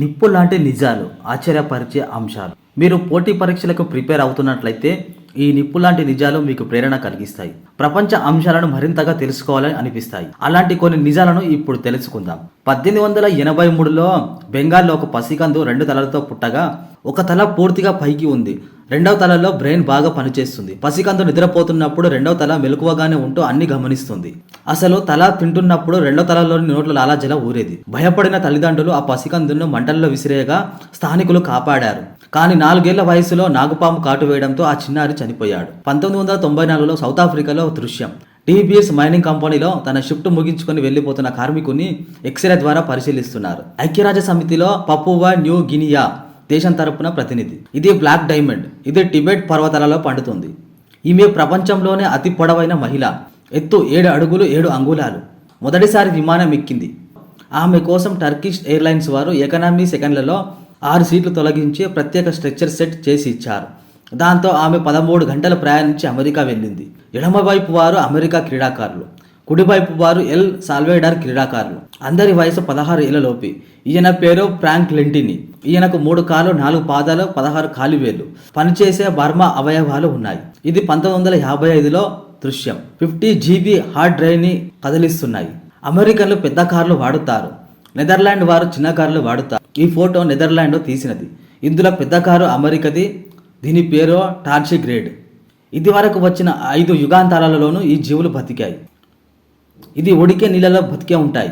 నిప్పు లాంటి నిజాలు, ఆశ్చర్యపరిచే అంశాలు. మీరు పోటీ పరీక్షలకు ప్రిపేర్ అవుతున్నట్లయితే ఈ నిప్పు లాంటి నిజాలు మీకు ప్రేరణ కలిగిస్తాయి. ప్రపంచ అంశాలను మరింతగా తెలుసుకోవాలని అనిపిస్తాయి. అలాంటి కొన్ని నిజాలను ఇప్పుడు తెలుసుకుందాం. 1883లో బెంగాల్లో ఒక పసికందు 2 తలలతో పుట్టగా ఒక తల పూర్తిగా పైకి ఉంది. రెండవ తలలో బ్రెయిన్ బాగా పనిచేస్తుంది. పసికందు నిద్రపోతున్నప్పుడు రెండవ తల మెలకువగానే ఉంటూ అన్ని గమనిస్తుంది. అసలు తల తింటున్నప్పుడు రెండో తలలోని నోట్లో లాలాజల ఊరేది. భయపడిన తల్లిదండ్రులు ఆ పసికందును మంటల్లో విసిరేయగా స్థానికులు కాపాడారు. కానీ 4 ఏళ్ల వయసులో నాగుపాము కాటు వేయడంతో ఆ చిన్నారి చనిపోయాడు. 1994లో సౌత్ ఆఫ్రికాలో దృశ్యం. టీబీఎస్ మైనింగ్ కంపెనీలో తన షిఫ్ట్ ముగించుకొని వెళ్లిపోతున్న కార్మికుని ఎక్స్రే ద్వారా పరిశీలిస్తున్నారు. ఐక్యరాజ్య సమితిలో పపువా న్యూ గినియా దేశం తరపున ప్రతినిధి. ఇది బ్లాక్ డైమండ్. ఇది టిబెట్ పర్వతాలలో పండుతుంది. ఈమె ప్రపంచంలోనే అతి పొడవైన మహిళ. ఎత్తు 7 అడుగులు 7 అంగుళాలు. మొదటిసారి విమానం ఎక్కింది. ఆమె కోసం టర్కిష్ ఎయిర్లైన్స్ వారు ఎకనామీ సెకండ్లలో 6 సీట్లు తొలగించి ప్రత్యేక స్ట్రెచ్చర్ సెట్ చేసి ఇచ్చారు. దాంతో ఆమె 13 గంటలు ప్రయాణించి అమెరికా వెళ్ళింది. ఎడమవైపు వారు అమెరికా క్రీడాకారులు, కుడివైపు వారు ఎల్ సాల్వేడార్ క్రీడాకారులు. అందరి వయసు 16 ఏళ్ల లోపి. ఈయన పేరు ఫ్రాంక్ లెంటిని. ఈయనకు 3 కాళ్ళు 4 పాదాలు 16 కాలివేళ్లు. పనిచేసే బర్మా అవయవాలు ఉన్నాయి. ఇది 1955లో దృశ్యం. 50 GB హార్డ్ డ్రైవ్ని కదిలిస్తున్నాయి. అమెరికన్లు పెద్ద కార్లు వాడుతారు. నెదర్లాండ్ వారు చిన్న కార్లు వాడుతారు. ఈ ఫోటో నెదర్లాండ్లో తీసినది. ఇందులో పెద్ద కారు అమెరికది. దీని పేరు టార్షిగ్రేడ్. ఇది వరకు వచ్చిన 5 యుగాంతాలలోనూ ఈ జీవులు బతికాయి. ఇది ఉడికే నీళ్ళలో బతికే ఉంటాయి.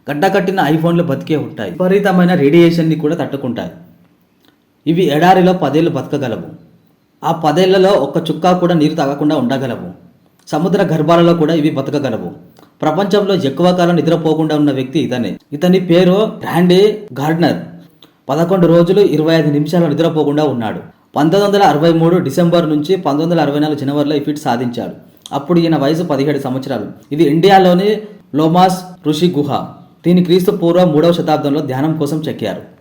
గడ్డకట్టిన ఐఫోన్లు బతికే ఉంటాయి. విపరీతమైన రేడియేషన్ని కూడా తట్టుకుంటాయి. ఇవి ఎడారిలో 10 ఏళ్ళు బతకగలవు. ఆ 10 ఏళ్లలో ఒక్క చుక్క కూడా నీరు తాగకుండా ఉండగలవు. సముద్ర గర్భాలలో కూడా ఇవి బతకగలవు. ప్రపంచంలో ఎక్కువ కాలం నిద్రపోకుండా ఉన్న వ్యక్తి ఇతనే. ఇతని పేరు రాండీ గార్డ్నర్. 11 రోజులు 25 నిమిషాలు నిద్రపోకుండా ఉన్నాడు. 1963 డిసెంబర్ నుంచి 1964 జనవరిలో ఈ ఫీట్ సాధించాడు. అప్పుడు ఈయన వయసు 17 సంవత్సరాలు. ఇది ఇండియాలోని లోమాస్ ఋషి గుహ. దీని క్రీస్తు పూర్వం 3వ శతాబ్దంలో ధ్యానం కోసం చెక్కారు.